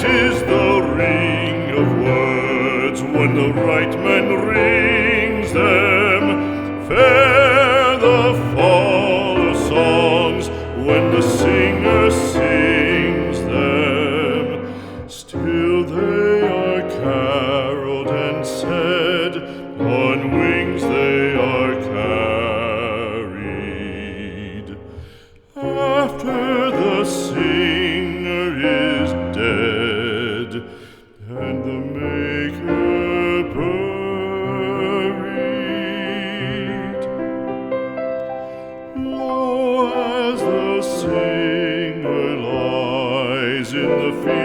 is the ring of words when the right man rings them. Fair the fall of songs when the singer sings them. Still they are caroled and said, on wings they are carried. After the singer is dead and the maker buried, lo, as the singer lies in the field